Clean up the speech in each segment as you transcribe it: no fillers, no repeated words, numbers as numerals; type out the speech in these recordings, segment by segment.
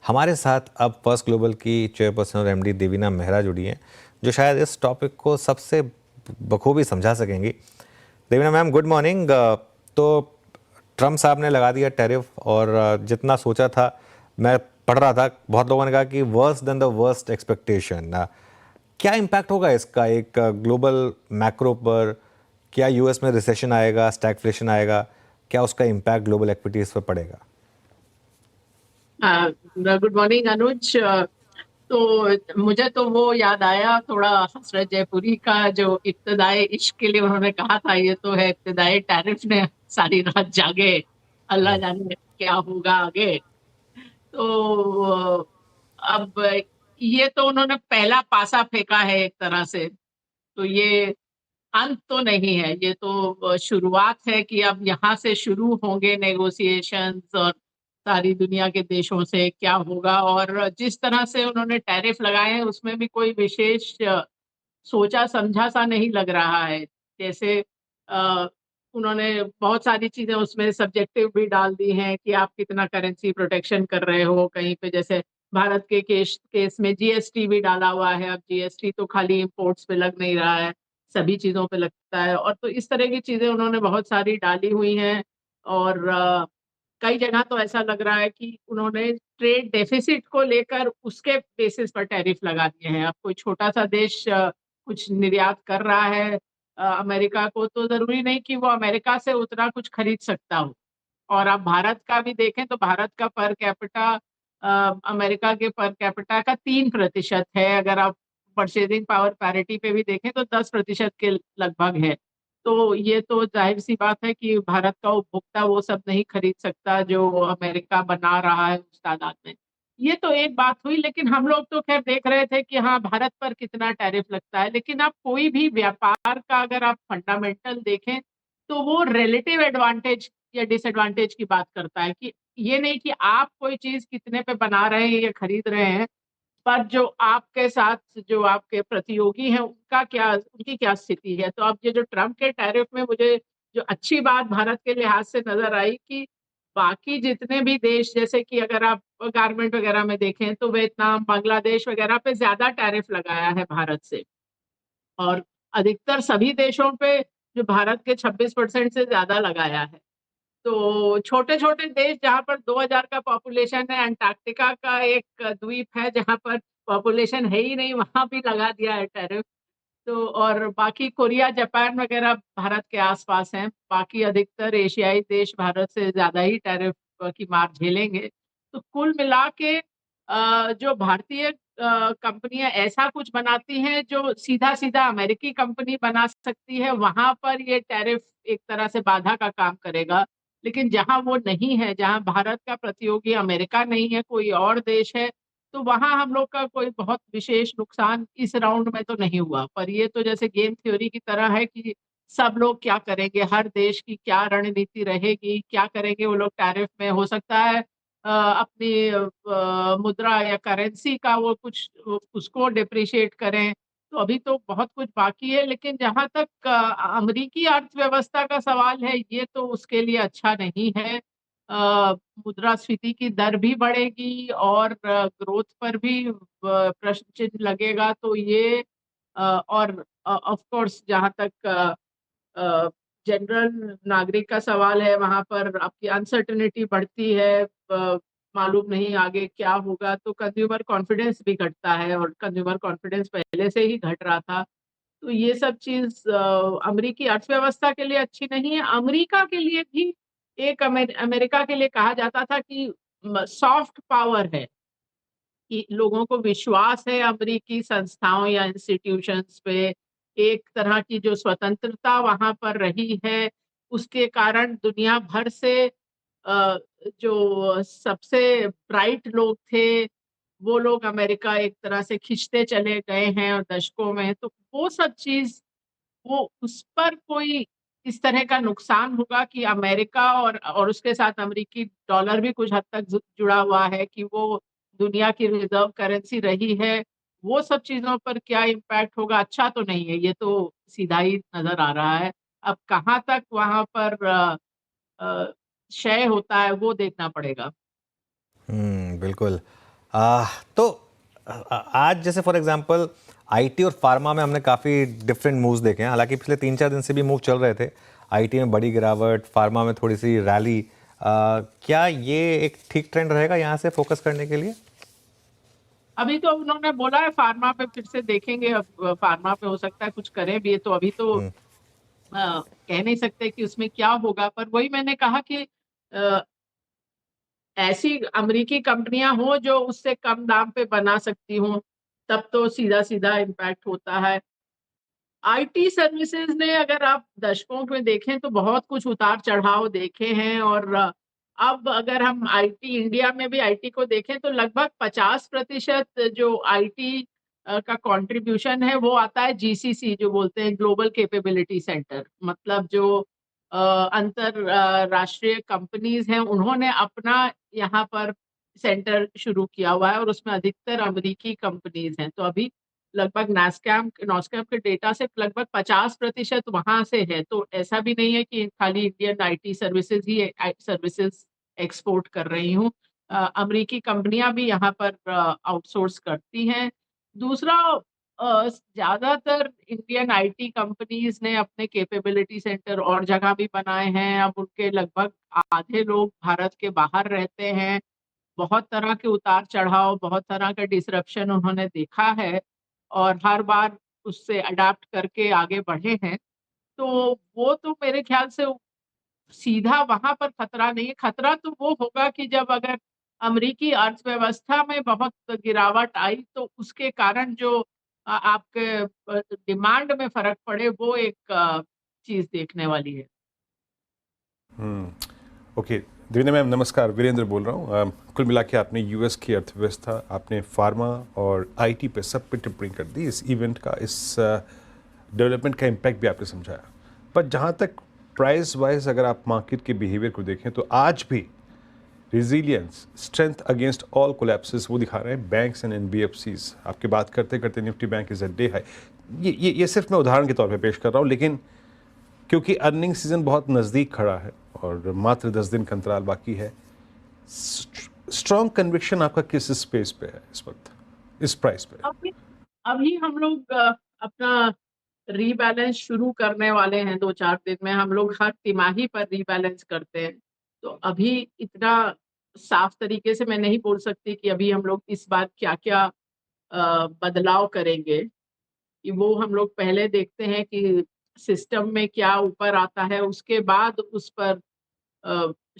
हमारे साथ अब फर्स्ट ग्लोबल की चेयरपर्सन और एमडी देवीना मेहरा जुड़ी हैं, जो शायद इस टॉपिक को सबसे बखूबी समझा सकेंगी। Devina ma'am, good morning. तो ट्रम्प साहब ने लगा दिया टैरिफ और जितना सोचा था, मैं पढ़ रहा था, बहुत लोगों ने कहा कि worse than the worst expectation. क्या इम्पैक्ट होगा इसका एक ग्लोबल मैक्रो पर? क्या यूएस में रिसेशन आएगा, स्टैगफ्लेशन आएगा? क्या उसका इम्पैक्ट ग्लोबल इक्विटीज पर पड़ेगा? गुड मॉर्निंग अनुज। तो मुझे तो वो याद आया थोड़ा हसरत जयपुरी का, जो इब्तदाई इश्क के लिए उन्होंने कहा था, ये तो है इब्तदाई टैरिफ ने सारी रात जागे, अल्लाह जाने क्या होगा आगे। तो अब ये तो उन्होंने पहला पासा फेंका है एक तरह से। तो ये अंत तो नहीं है, ये तो शुरुआत है कि अब यहाँ से शुरू होंगे नेगोशिएशंस, और सारी दुनिया के देशों से क्या होगा। और जिस तरह से उन्होंने टैरिफ लगाए हैं उसमें भी कोई विशेष सोचा समझा सा नहीं लग रहा है। जैसे अ, उन्होंने बहुत सारी चीजें उसमें सब्जेक्टिव भी डाल दी हैं कि आप कितना करेंसी प्रोटेक्शन कर रहे हो। कहीं पे जैसे भारत के केस में जीएसटी भी डाला हुआ है। अब जीएसटी तो खाली इंपोर्ट्स पे लग नहीं रहा है, सभी चीजों पे लगता है। और तो इस तरह की चीजें उन्होंने बहुत सारी डाली हुई हैं। और कई जगह तो ऐसा लग रहा है कि उन्होंने ट्रेड डेफिसिट को लेकर उसके बेसिस पर टैरिफ लगा दिए हैं। अब कोई छोटा सा देश कुछ निर्यात कर रहा है अमेरिका को, तो जरूरी नहीं कि वो अमेरिका से उतना कुछ खरीद सकता हो। और आप भारत का भी देखें तो भारत का पर कैपिटा अमेरिका के पर कैपिटा का 3% है। अगर आप परचेजिंग पावर पैरिटी पे भी देखें तो 10% के लगभग है। तो ये तो जाहिर सी बात है कि भारत का उपभोक्ता वो सब नहीं खरीद सकता जो अमेरिका बना रहा है उस तादाद में। ये तो एक बात हुई, लेकिन हम लोग तो खैर देख रहे थे कि हाँ भारत पर कितना टैरिफ लगता है। लेकिन आप कोई भी व्यापार का अगर आप फंडामेंटल देखें तो वो रिलेटिव एडवांटेज या डिसएडवांटेज की बात करता है, कि ये नहीं कि आप कोई चीज कितने पे बना रहे हैं या खरीद रहे हैं, पर जो आपके साथ जो आपके प्रतियोगी हैं उनकी क्या स्थिति है। तो अब ये जो ट्रम्प के टैरिफ में मुझे जो अच्छी बात भारत के लिहाज से नजर आई कि बाकी जितने भी देश, जैसे कि अगर आप गारमेंट वगैरह में देखें तो वियतनाम, बांग्लादेश वगैरह पे ज्यादा टैरिफ लगाया है भारत से। और अधिकतर सभी देशों पे जो भारत के 26% से ज्यादा लगाया है। तो छोटे छोटे देश जहाँ पर 2000 का पॉपुलेशन है, अंटार्कटिका का एक द्वीप है जहाँ पर पॉपुलेशन है ही नहीं, वहां भी लगा दिया है टैरिफ। तो और बाकी कोरिया, जापान वगैरह भारत के आसपास हैं। बाकी अधिकतर एशियाई देश भारत से ज्यादा ही टैरिफ की मार झेलेंगे। तो कुल मिला के जो भारतीय कंपनियां ऐसा कुछ बनाती हैं जो सीधा सीधा अमेरिकी कंपनी बना सकती है, वहां पर ये टैरिफ एक तरह से बाधा का काम करेगा। लेकिन जहां वो नहीं है, जहां भारत का प्रतियोगी अमेरिका नहीं है, कोई और देश है, तो वहां हम लोग का कोई बहुत विशेष नुकसान इस राउंड में तो नहीं हुआ। पर ये तो जैसे गेम थ्योरी की तरह है कि सब लोग क्या करेंगे, हर देश की क्या रणनीति रहेगी, क्या करेंगे वो लोग टैरिफ में। हो सकता है अपनी मुद्रा या करेंसी का वो कुछ उसको डिप्रिशिएट करें। तो अभी तो बहुत कुछ बाकी है। लेकिन जहां तक अमेरिकी अर्थव्यवस्था का सवाल है, ये तो उसके लिए अच्छा नहीं है। मुद्रास्फीति की दर भी बढ़ेगी और ग्रोथ पर भी प्रश्न चिन्ह लगेगा। तो ये और ऑफ कोर्स जहां तक जनरल नागरिक का सवाल है, वहां पर आपकी अनसर्टेनिटी बढ़ती है। मालूम नहीं आगे क्या होगा, तो कंज्यूमर कॉन्फिडेंस भी घटता है, और कंज्यूमर कॉन्फिडेंस पहले से ही घट रहा था। तो ये सब चीज अमेरिकी अर्थव्यवस्था के लिए अच्छी नहीं है। अमेरिका के लिए भी एक अमेरिका के लिए कहा जाता था कि सॉफ्ट पावर है, कि लोगों को विश्वास है अमेरिकी संस्थाओं या इंस्टीट्यूशंस पे। एक तरह की जो स्वतंत्रता वहां पर रही है, उसके कारण दुनिया भर से जो सबसे ब्राइट लोग थे वो लोग अमेरिका एक तरह से खिंचते चले गए हैं और दशकों में। तो वो सब चीज, वो उस पर कोई इस तरह का नुकसान होगा कि अमेरिका और उसके साथ अमेरिकी डॉलर भी कुछ हद तक जुड़ा हुआ है कि वो दुनिया की रिजर्व करेंसी रही है। वो सब चीजों पर क्या इम्पैक्ट होगा, अच्छा तो नहीं है। ये तो सीधा ही नजर आ रहा है। अब कहाँ तक वहां पर क्षय होता है वो देखना पड़ेगा। बिल्कुल। तो आज जैसे फॉर एग्जांपल आईटी और फार्मा में हमने काफ़ी डिफरेंट मूव्स देखे हैं, हालांकि पिछले 3-4 दिन से भी मूव चल रहे थे। आईटी में बड़ी गिरावट, फार्मा में थोड़ी सी रैली। क्या ये एक ठीक ट्रेंड रहेगा यहाँ से फोकस करने के लिए? अभी तो उन्होंने बोला है फार्मा पे फिर से देखेंगे, अब फार्मा पे हो सकता है कुछ करें भी, तो अभी तो कह नहीं सकते कि उसमें क्या होगा। पर वही मैंने कहा कि अ, ऐसी अमेरिकी कंपनियां हो जो उससे कम दाम पे बना सकती हों, तब तो सीधा सीधा इम्पैक्ट होता है। आईटी सर्विसेज ने अगर आप दशकों में देखें तो बहुत कुछ उतार चढ़ाव देखे हैं, और अब अगर हम आईटी इंडिया में भी आईटी को देखें तो लगभग 50% जो आईटी का कंट्रीब्यूशन है वो आता है जीसीसी, जो बोलते हैं ग्लोबल कैपेबिलिटी सेंटर। मतलब जो राष्ट्रीय कंपनीज हैं उन्होंने अपना यहाँ पर सेंटर शुरू किया हुआ है, और उसमें अधिकतर अमेरिकी कंपनीज हैं। तो अभी लगभग नास्कैम नॉस्कैम के डेटा से लगभग 50% वहां से है। तो ऐसा भी नहीं है कि खाली Indian IT services he services export कर रही हूँ। अमेरिकी कंपनियां भी यहाँ पर आउटसोर्स करती हैं। दूसरा, ज्यादातर इंडियन आईटी कंपनीज ने अपने कैपेबिलिटी सेंटर और जगह भी बनाए हैं। अब उनके लगभग आधे लोग भारत के बाहर रहते हैं। बहुत तरह के उतार चढ़ाव, बहुत तरह का डिसरप्शन उन्होंने देखा है, और हर बार उससे अडाप्ट करके आगे बढ़े हैं। तो वो तो मेरे ख्याल से सीधा वहां पर खतरा नहीं है। खतरा तो वो होगा कि जब अगर अमेरिकी अर्थव्यवस्था में बहुत गिरावट आई तो उसके कारण जो आपके डिमांड में फर्क पड़े, वो एक चीज देखने वाली है। ओके, देवीना मैम नमस्कार, वीरेंद्र बोल रहा हूँ। कुल मिला के आपने यूएस की अर्थव्यवस्था, आपने फार्मा और आईटी पे सब पे टिप्पणी कर दी। इस इवेंट का, इस डेवलपमेंट का इम्पैक्ट भी आपने समझाया। पर जहाँ तक प्राइस वाइज अगर आप मार्केट के बिहेवियर को देखें तो आज भी resilience, strength against all collapses वो दिखा रहे हैं बैंक्स एंड एनबीएफसीज। आपकी बात करते करते Nifty bank is a day high. ये सिर्फ मैं उदाहरण के तौर पे पेश कर रहा हूँ, लेकिन क्योंकि अर्निंग सीजन बहुत नज़दीक खड़ा है और मात्र 10 दिन का अंतराल बाकी है, स्ट्रॉन्ग कन्विक्शन आपका किस स्पेस पे है इस वक्त, इस प्राइस पे? अभी अभी हम लोग अपना रीबैलेंस शुरू करने वाले हैं। 2-4 दिन में हम लोग हर तिमाही पर रीबैलेंस करते हैं। तो अभी इतना साफ तरीके से मैं नहीं बोल सकती कि अभी हम लोग इस बार क्या क्या बदलाव करेंगे। कि वो हम लोग पहले देखते हैं कि सिस्टम में क्या ऊपर आता है, उसके बाद उस पर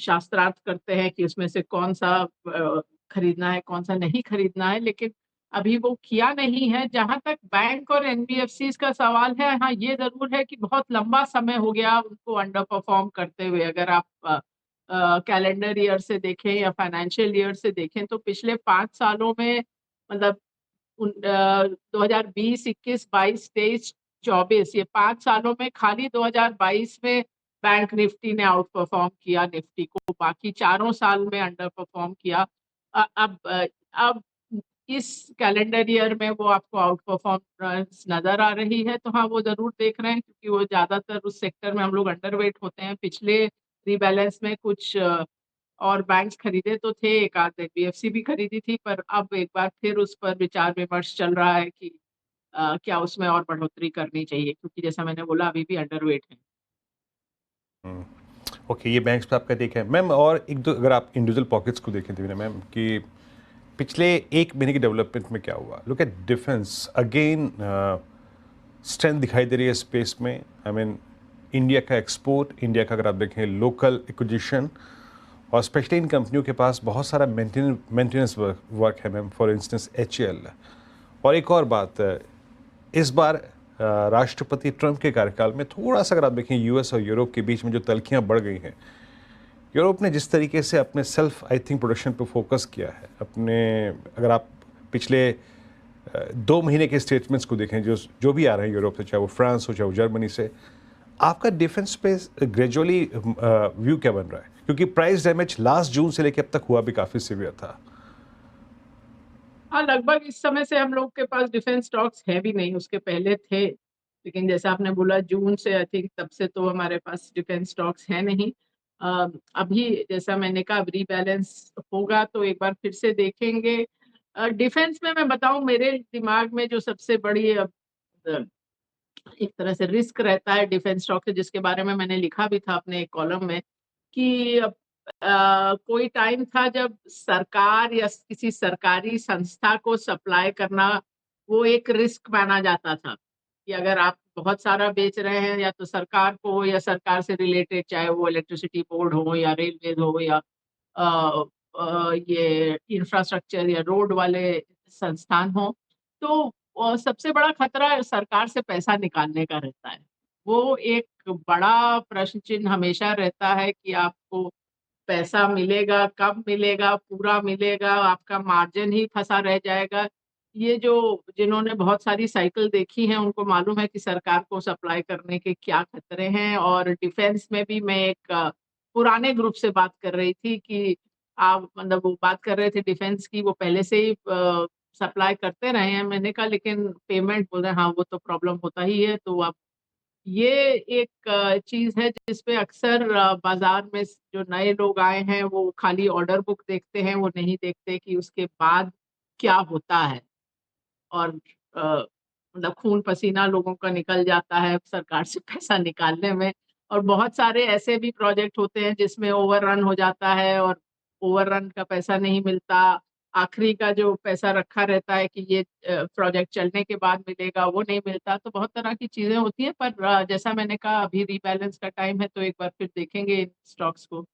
शास्त्रार्थ करते हैं कि उसमें से कौन सा खरीदना है, कौन सा नहीं खरीदना है। लेकिन अभी वो किया नहीं है। जहां तक बैंक और एनबीएफसीज का सवाल है, हाँ ये जरूर है कि बहुत लंबा समय हो गया उनको अंडर परफॉर्म करते हुए। अगर आप कैलेंडर ईयर से देखें या फाइनेंशियल ईयर से देखें तो पिछले 5 सालों में, मतलब 2020, 21, 22, 23, 24, ये 5 सालों में खाली 2022 में बैंक निफ्टी ने आउट परफॉर्म किया निफ्टी को, बाकी चारों साल में अंडर परफॉर्म किया। अब इस कैलेंडर ईयर में वो आपको आउट परफॉर्मेंस नजर आ रही है। तो हाँ, वो जरूर देख रहे हैं, क्योंकि वो ज्यादातर उस सेक्टर में हम लोग अंडरवेट होते हैं। पिछले रीबैलेंस में कुछ और बैंक्स खरीदे तो थे, एक आध एनबीएफसी भी खरीदी थी, पर अब एक बार फिर उस पर विचार विमर्श चल रहा है कि क्या उसमें और बढ़ोतरी करनी चाहिए, क्योंकि जैसा मैंने बोला अभी भी अंडरवेट है। ओके, ये बैंक्स पे आपका टेक है मैम। और एक दो अगर आप इंडिविजुअल पॉकेट्स को देखें देवीना मैम, कि पिछले एक महीने की डेवलपमेंट में क्या हुआ। Look at defence again, strength दिखाई दे रही है स्पेस में। आई मीन इंडिया का एक्सपोर्ट, इंडिया का अगर आप देखें लोकल एक्विजिशन, और स्पेशली इन कंपनियों के पास बहुत सारा मेंटेनेंस वर्क है मैम, फॉर इंस्टेंस एचएएल। और एक और बात, इस बार राष्ट्रपति ट्रंप के कार्यकाल में थोड़ा सा अगर आप देखें यूएस और यूरोप के बीच में जो तलखियाँ बढ़ गई हैं। यूरोप ने जिस तरीके से अपने सेल्फ आई थिंक प्रोडक्शन पर फोकस किया है, अपने अगर आप पिछले 2 महीने के स्टेटमेंट्स को देखें जो जो भी आ रहे हैं यूरोप से, चाहे वो फ्रांस हो चाहे वो जर्मनी से, आपका डिफेंस पे ग्रेजुअली व्यू क्या बन रहा है? क्योंकि प्राइस डैमेज लास्ट जून से लेकर अब तक हुआ भी काफ़ी सीवियर था। हाँ, लगभग इस समय से हम लोग के पास डिफेंस स्टॉक्स है भी नहीं, उसके पहले थे। लेकिन जैसा आपने बोला जून से, आई थिंक तब से तो हमारे पास डिफेंस स्टॉक्स है नहीं। अभी जैसा मैंने कहा रीबैलेंस होगा तो एक बार फिर से देखेंगे। डिफेंस में मैं बताऊं, मेरे दिमाग में जो सबसे बड़ी एक तरह से रिस्क रहता है डिफेंस स्टॉक से, जिसके बारे में मैंने लिखा भी था अपने एक कॉलम में, कि कोई टाइम था जब सरकार या किसी सरकारी संस्था को सप्लाई करना वो एक रिस्क माना जाता था, कि अगर आप बहुत सारा बेच रहे हैं या तो सरकार को या सरकार से रिलेटेड, चाहे वो इलेक्ट्रिसिटी बोर्ड हो या रेलवे हो या अ, ये इंफ्रास्ट्रक्चर या रोड वाले संस्थान हो, तो सबसे बड़ा खतरा सरकार से पैसा निकालने का रहता है। वो एक बड़ा प्रश्न चिन्ह हमेशा रहता है कि आपको पैसा मिलेगा, कब मिलेगा, पूरा मिलेगा, आपका मार्जिन ही फँसा रह जाएगा। ये जो जिन्होंने बहुत सारी साइकिल देखी हैं, उनको मालूम है कि सरकार को सप्लाई करने के क्या खतरे हैं। और डिफेंस में भी मैं एक पुराने ग्रुप से बात कर रही थी कि आप मतलब वो बात कर रहे थे डिफेंस की, वो पहले से ही सप्लाई करते रहे हैं। मैंने कहा लेकिन पेमेंट, बोल रहे हैं हाँ, वो तो प्रॉब्लम होता ही है। तो अब ये एक चीज़ है जिस पे अक्सर बाज़ार में जो नए लोग आए हैं वो खाली ऑर्डर बुक देखते हैं, वो नहीं देखते कि उसके बाद क्या होता है। और मतलब खून-पसीना लोगों का निकल जाता है सरकार से पैसा निकालने में। और बहुत सारे ऐसे भी प्रोजेक्ट होते हैं जिसमें ओवररन हो जाता है और ओवररन का पैसा नहीं मिलता। आखिरी का जो पैसा रखा रहता है कि ये प्रोजेक्ट चलने के बाद मिलेगा, वो नहीं मिलता। तो बहुत तरह की चीज़ें होती हैं, पर जैसा मैंने कहा अभी रीबैलेंस का टाइम है, तो एक बार फिर देखेंगे इन स्टॉक्स को।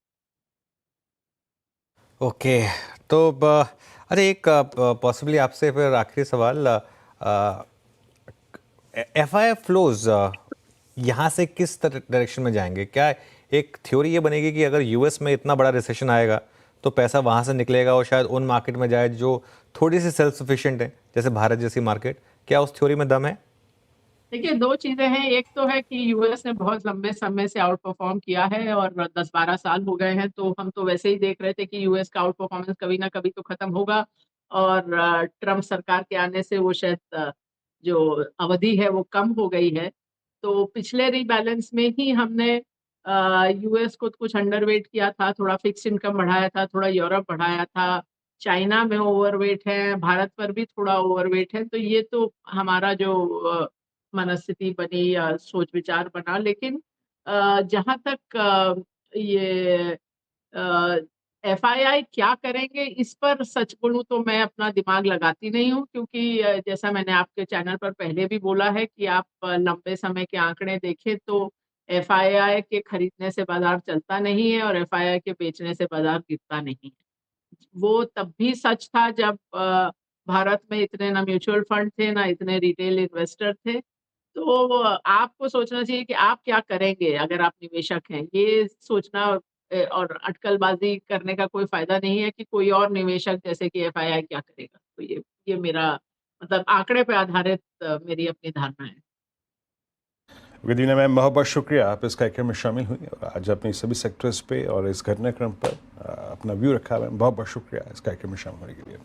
ओके, तो अरे एक पॉसिबली आपसे फिर आखिरी सवाल, एफआईआई फ्लोज यहाँ से किस डायरेक्शन में जाएंगे? क्या एक थ्योरी ये बनेगी कि अगर यूएस में इतना बड़ा रिसेशन आएगा तो पैसा वहाँ से निकलेगा और शायद उन मार्केट में जाए जो थोड़ी सी सेल्फ सफिशिएंट है, जैसे भारत जैसी मार्केट? क्या उस थ्योरी में दम है? देखिए, 2 चीज़ें हैं। एक तो है कि यूएस ने बहुत लंबे समय से आउट परफ़ॉर्म किया है और 10-12 साल हो गए हैं, तो हम तो वैसे ही देख रहे थे कि यूएस का आउट परफ़ॉर्मेंस कभी ना कभी तो खत्म होगा। और ट्रम्प सरकार के आने से वो शायद जो अवधि है वो कम हो गई है। तो पिछले रीबैलेंस में ही हमने यूएस को कुछ अंडरवेट किया था, थोड़ा फिक्स्ड इनकम बढ़ाया था, थोड़ा यूरोप बढ़ाया था, चाइना में ओवरवेट है, भारत पर भी थोड़ा ओवरवेट है। तो ये तो हमारा जो मनस्थिति बनी या सोच विचार बना। लेकिन जहाँ तक ये एफआईआई क्या करेंगे इस पर सच बोलूँ तो मैं अपना दिमाग लगाती नहीं हूँ, क्योंकि जैसा मैंने आपके चैनल पर पहले भी बोला है कि आप लंबे समय के आंकड़े देखें तो एफआईआई के खरीदने से बाजार चलता नहीं है और एफआईआई के बेचने से बाजार गिरता नहीं है। वो तब भी सच था जब भारत में इतने ना म्यूचुअल फंड थे, ना इतने रिटेल इन्वेस्टर थे। तो आपको सोचना चाहिए कि आप क्या करेंगे अगर आप निवेशक हैं। ये सोचना और अटकलबाज़ी करने का कोई फ़ायदा नहीं है कि कोई और निवेशक जैसे कि एफआईआई क्या करेगा। तो ये मेरा मतलब आंकड़े पे आधारित मेरी अपनी धारणा है। विदीना मैम, बहुत बहुत शुक्रिया, आप इस कार्यक्रम में शामिल हुई और आज अपनी सभी सेक्टर्स पे और इस घटनाक्रम पर अपना व्यू रखा। मैम बहुत बहुत शुक्रिया इस कार्यक्रम में शामिल होने के लिए।